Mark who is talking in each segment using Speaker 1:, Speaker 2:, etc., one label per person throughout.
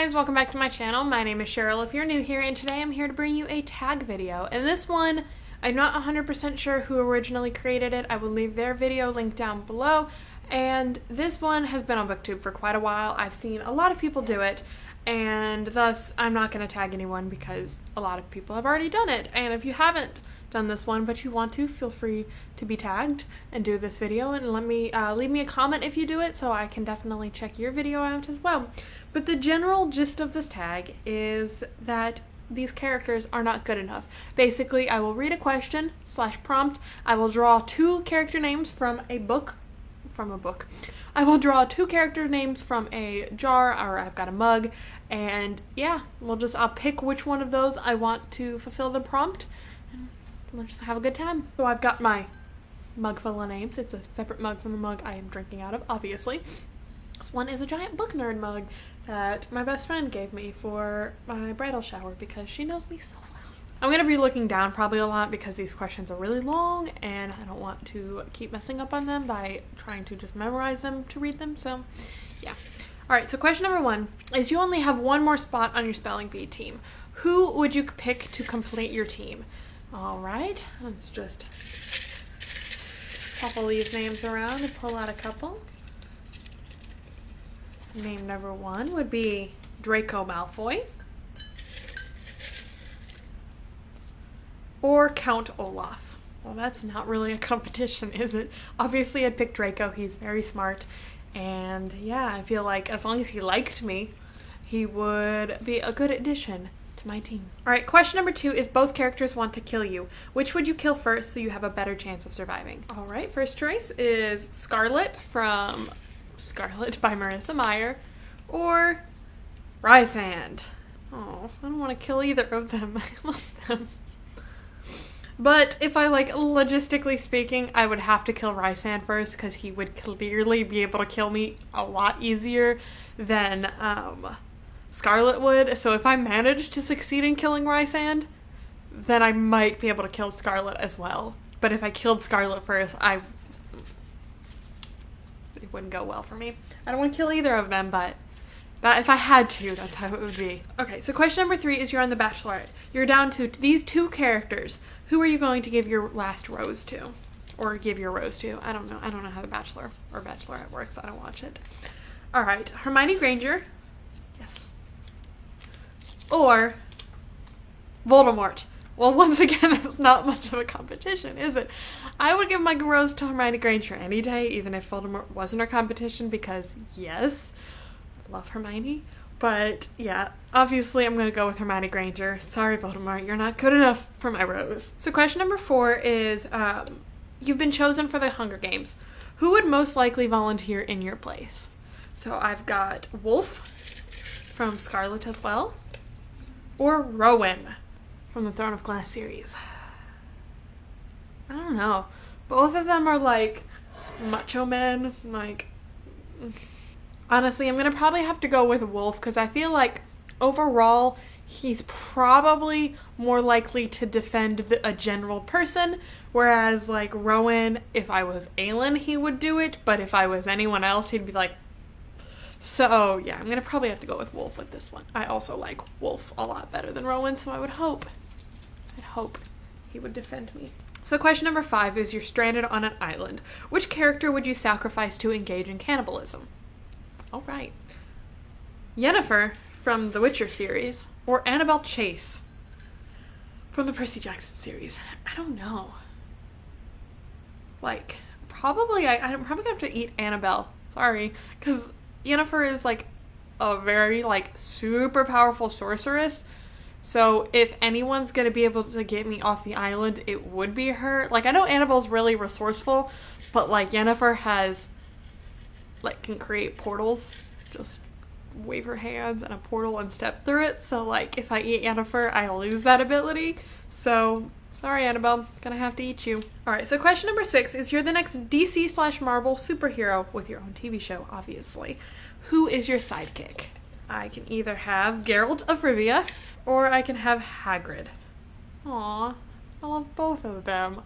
Speaker 1: guys, welcome back to my channel. My name is Cheryl if you're new here, and today I'm here to bring you a tag video. And this one, I'm not 100% sure who originally created it. I will leave their video linked down below. And this one has been on BookTube for quite a while. I've seen a lot of people do it, and thus I'm not going to tag anyone because a lot of people have already done it. And if you haven't done this one but you want to, feel free to be tagged and do this video, and let me leave me a comment if you do it so I can definitely check your video out as well. But the general gist of this tag is that these characters are not good enough. Basically, I will read a question / prompt. I will draw two character names from a book. I will draw two character names from a jar, or I've got a mug, and yeah, I'll pick which one of those I want to fulfill the prompt, and we'll just have a good time. So I've got my mug full of names. It's a separate mug from the mug I am drinking out of, obviously. This one is a giant book nerd mug that my best friend gave me for my bridal shower because she knows me so well. I'm going to be looking down probably a lot because these questions are really long and I don't want to keep messing up on them by trying to just memorize them to read them, so yeah. Alright, so question number 1 is you only have one more spot on your spelling bee team. Who would you pick to complete your team? Alright, let's just shuffle these names around and pull out a couple. Name number 1 would be Draco Malfoy. Or Count Olaf. Well, that's not really a competition, is it? Obviously, I'd pick Draco. He's very smart. And yeah, I feel like as long as he liked me, he would be a good addition to my team. Alright, question number 2 is both characters want to kill you. Which would you kill first so you have a better chance of surviving? Alright, first choice is Scarlet from Scarlet by Marissa Meyer, or Rysand. Oh, I don't want to kill either of them. I love them. But if I, logistically speaking, I would have to kill Rysand first because he would clearly be able to kill me a lot easier than Scarlet would. So if I managed to succeed in killing Rysand, then I might be able to kill Scarlet as well. But if I killed Scarlet first, it wouldn't go well for me. I don't want to kill either of them, but if I had to, that's how it would be. Okay, so question number 3 is you're on The Bachelorette. You're down to these two characters. Who are you going to give your last rose to? Or give your rose to? I don't know. I don't know how The Bachelor or Bachelorette works. I don't watch it. Alright, Hermione Granger. Yes. Or Voldemort. Well, once again, that's not much of a competition, is it? I would give my rose to Hermione Granger any day, even if Voldemort wasn't our competition, because yes, I love Hermione. But yeah, obviously I'm going to go with Hermione Granger. Sorry, Voldemort, you're not good enough for my rose. So question number 4 is, you've been chosen for the Hunger Games. Who would most likely volunteer in your place? So I've got Wolf from Scarlet as well, or Rowan from the Throne of Glass series. I don't know. Both of them are macho men. Honestly, I'm going to probably have to go with Wolf because I feel like overall he's probably more likely to defend a general person, whereas Rowan, if I was Aelin, he would do it, but if I was anyone else, he'd be like... So yeah, I'm going to probably have to go with Wolf with this one. I also like Wolf a lot better than Rowan, so I'd hope he would defend me. So question number 5 is you're stranded on an island. Which character would you sacrifice to engage in cannibalism? Alright. Yennefer from the Witcher series, or Annabelle Chase from the Percy Jackson series. I don't know. Probably, I'm probably going to have to eat Annabelle. Sorry. Because Yennefer is, a very, super powerful sorceress. So if anyone's going to be able to get me off the island, it would be her. I know Annabelle's really resourceful, but, Yennefer has... can create portals, just wave her hands and a portal and step through it, so if I eat Yennefer, I lose that ability, so sorry Annabelle, gonna have to eat you. Alright, so question number 6 is you're the next DC/Marvel superhero with your own TV show, obviously. Who is your sidekick? I can either have Geralt of Rivia, or I can have Hagrid. Aww, I love both of them.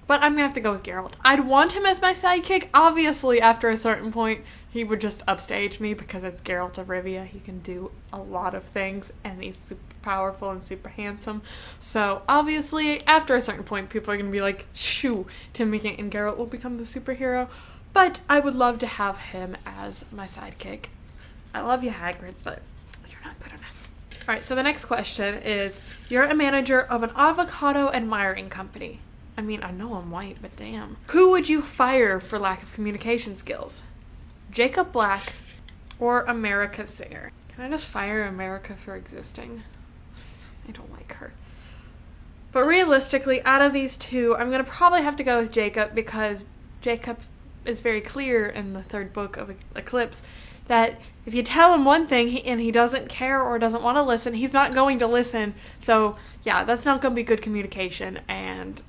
Speaker 1: But I'm gonna have to go with Geralt. I'd want him as my sidekick. Obviously, after a certain point, he would just upstage me because it's Geralt of Rivia. He can do a lot of things, and he's super powerful and super handsome. So, obviously, after a certain point, people are gonna be like, shoo, to me, and Geralt will become the superhero. But I would love to have him as my sidekick. I love you, Hagrid, but you're not good enough. Alright, so the next question is, you're a manager of an avocado admiring company. I mean, I know I'm white, but damn. Who would you fire for lack of communication skills? Jacob Black or America Singer? Can I just fire America for existing? I don't like her. But realistically, out of these two, I'm going to probably have to go with Jacob because Jacob is very clear in the third book of Eclipse that if you tell him one thing and he doesn't care or doesn't want to listen, he's not going to listen. So, yeah, that's not going to be good communication. And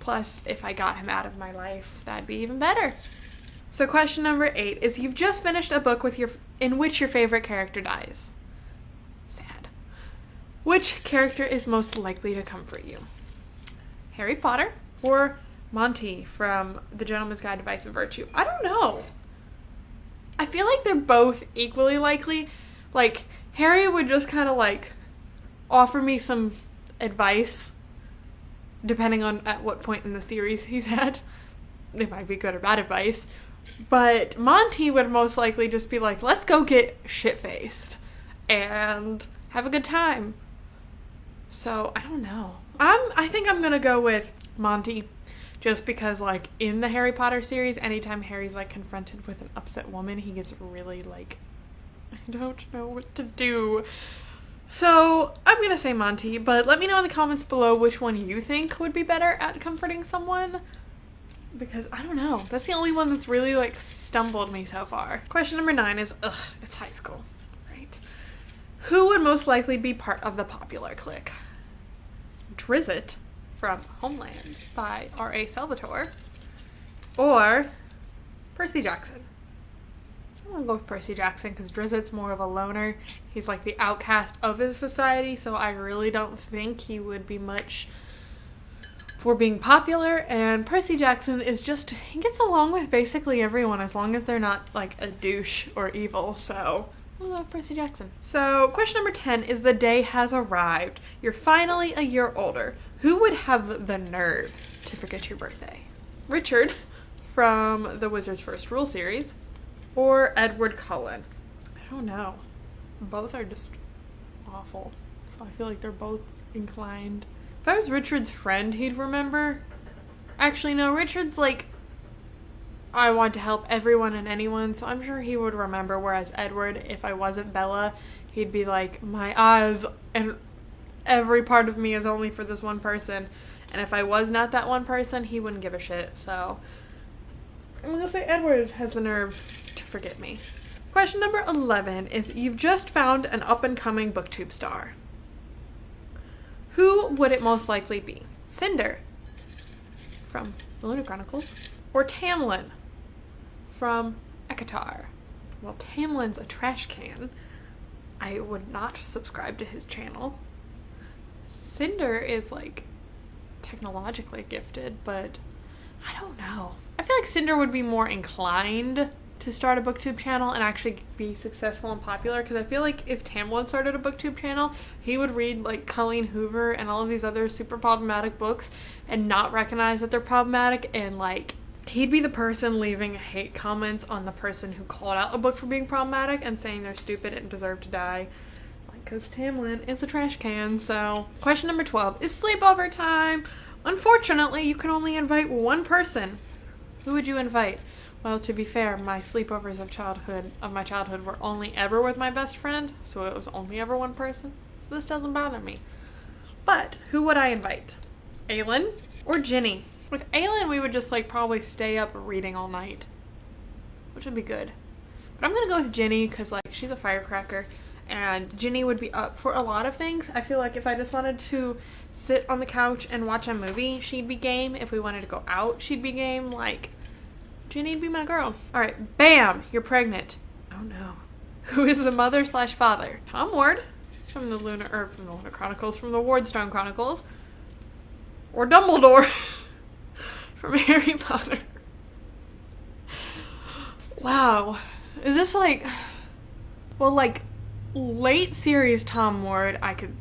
Speaker 1: plus, if I got him out of my life, that'd be even better. So question number 8 is, you've just finished a book in which your favorite character dies. Sad. Which character is most likely to comfort you? Harry Potter or Monty from The Gentleman's Guide to Vice and Virtue? I don't know. I feel like they're both equally likely. Like, Harry would just kind of like offer me some advice depending on at what point in the series he's at. It might be good or bad advice. But Monty would most likely just be like, let's go get shit-faced and have a good time. So, I don't know. I think I'm gonna go with Monty just because, like, in the Harry Potter series, anytime Harry's, like, confronted with an upset woman, he gets really, like, I don't know what to do. So, I'm gonna say Monty, but let me know in the comments below which one you think would be better at comforting someone. Because, I don't know. That's the only one that's really, like, stumbled me so far. Question number 9 is, it's high school, right? Who would most likely be part of the popular clique? Drizzt from Homeland by R.A. Salvatore, or Percy Jackson? I'm gonna go with Percy Jackson because Drizzt's more of a loner. He's like the outcast of his society, so I really don't think he would be much for being popular. And Percy Jackson is just, he gets along with basically everyone as long as they're not like a douche or evil, so I love Percy Jackson. So question number 10 is, the day has arrived. You're finally a year older. Who would have the nerve to forget your birthday? Richard from the Wizard's First Rule series, or Edward Cullen? I don't know. Both are just awful. So I feel like they're both inclined. If I was Richard's friend, he'd remember. Actually, no, Richard's like, I want to help everyone and anyone, so I'm sure he would remember, whereas Edward, if I wasn't Bella, he'd be like, my eyes and every part of me is only for this one person. And if I was not that one person, he wouldn't give a shit. So I'm gonna say Edward has the nerve to forget me. Question number 11 is, you've just found an up-and-coming booktube star. Who would it most likely be? Cinder from the Lunar Chronicles, or Tamlin from Ekatar? Well, Tamlin's a trash can. I would not subscribe to his channel. Cinder is like technologically gifted, but I don't know. I feel like Cinder would be more inclined to start a booktube channel and actually be successful and popular, because I feel like if Tamlin started a booktube channel, he would read like Colleen Hoover and all of these other super problematic books and not recognize that they're problematic, and like he'd be the person leaving hate comments on the person who called out a book for being problematic and saying they're stupid and deserve to die. Because Tamlin is a trash can. So question number 12 is sleepover time. Unfortunately, you can only invite one person. Who would you invite? Well, to be fair, my sleepovers of my childhood were only ever with my best friend, so it was only ever one person. This doesn't bother me. But who would I invite? Aylin or Ginny? With Aylin, we would just like probably stay up reading all night, which would be good. But I'm gonna go with Ginny because like she's a firecracker, and Ginny would be up for a lot of things. I feel like if I just wanted to sit on the couch and watch a movie, she'd be game. If we wanted to go out, she'd be game. Like, Ginny'd be my girl. Alright, bam! You're pregnant. Oh no. Who is the mother/father? Tom Ward from the Lunar Chronicles, from the Wardstone Chronicles, or Dumbledore from Harry Potter. Wow. Is this like... Well, like, late series Tom Ward, I could,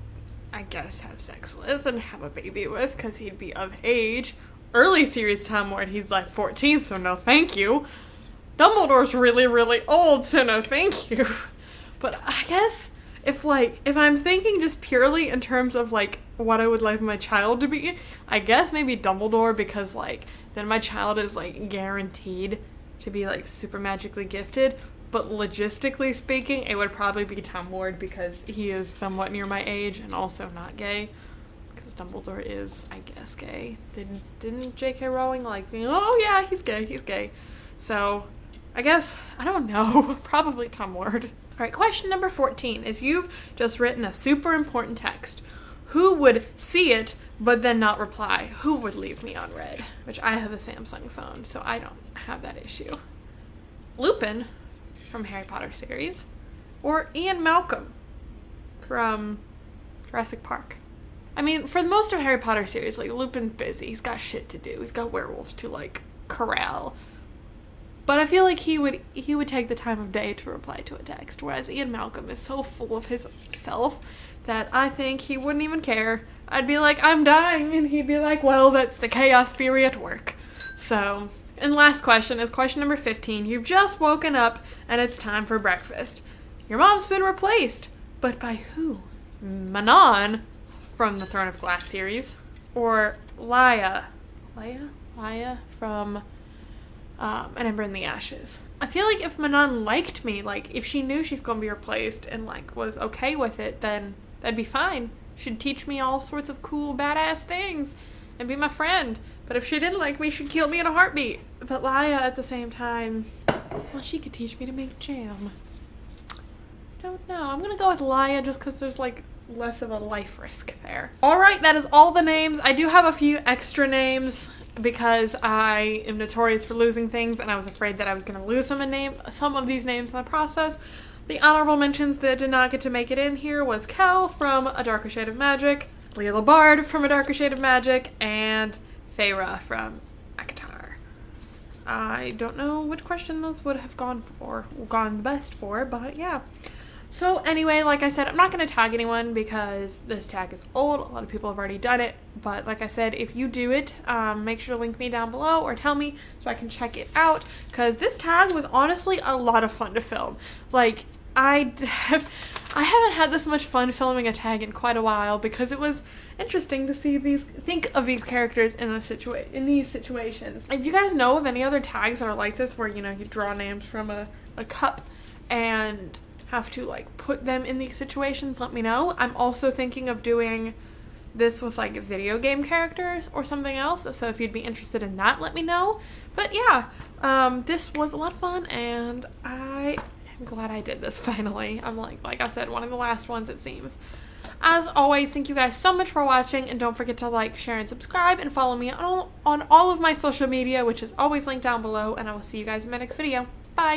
Speaker 1: I guess, have sex with and have a baby with, because he'd be of age. Early series Tom Ward, he's like 14, so no thank you. Dumbledore's really, really old, so no thank you. But I guess, if I'm thinking just purely in terms of, like, what I would like my child to be, I guess maybe Dumbledore, because, like, then my child is, like, guaranteed to be, like, super magically gifted. But logistically speaking, it would probably be Tom Ward because he is somewhat near my age and also not gay. Because Dumbledore is, I guess, gay. Didn't J.K. Rowling like me? Oh yeah, he's gay. So, I guess, I don't know. Probably Tom Ward. Alright, question number 14 is you've just written a super important text. Who would see it but then not reply? Who would leave me unread? Which I have a Samsung phone, so I don't have that issue. Lupin from Harry Potter series, or Ian Malcolm from Jurassic Park. I mean, for most of Harry Potter series, like, Lupin's busy, he's got shit to do, he's got werewolves to, like, corral. But I feel like he would take the time of day to reply to a text, whereas Ian Malcolm is so full of his self that I think he wouldn't even care. I'd be like, I'm dying, and he'd be like, well, that's the chaos theory at work. So... And last question is question number 15. You've just woken up and it's time for breakfast. Your mom's been replaced, but by who? Manon from the Throne of Glass series, or Leia from An Ember in the Ashes. I feel like if Manon liked me, like if she knew she's gonna be replaced and like was okay with it, then that'd be fine. She'd teach me all sorts of cool badass things and be my friend. But if she didn't like me, she'd kill me in a heartbeat. But Leia, at the same time, well, she could teach me to make jam. Don't know. I'm gonna go with Leia just because there's, like, less of a life risk there. Alright, that is all the names. I do have a few extra names because I am notorious for losing things, and I was afraid that I was gonna lose some of these names in the process. The honorable mentions that did not get to make it in here was Kel from A Darker Shade of Magic, Leela Bard from A Darker Shade of Magic, and Feyre from Akatar. I don't know which question those would have gone the best for, but yeah. So anyway, like I said, I'm not going to tag anyone because this tag is old. A lot of people have already done it, but like I said, if you do it, make sure to link me down below or tell me so I can check it out, because this tag was honestly a lot of fun to film. Like, I haven't had this much fun filming a tag in quite a while because it was interesting to think of these characters in these situations. If you guys know of any other tags that are like this, where, you know, you draw names from a cup and have to, like, put them in these situations, let me know. I'm also thinking of doing this with, like, video game characters or something else, so if you'd be interested in that, let me know. But yeah, this was a lot of fun, and I'm glad I did this finally. I'm like I said, one of the last ones, it seems. As always, thank you guys so much for watching, and don't forget to like, share, and subscribe, and follow me on all of my social media, which is always linked down below, and I will see you guys in my next video. Bye!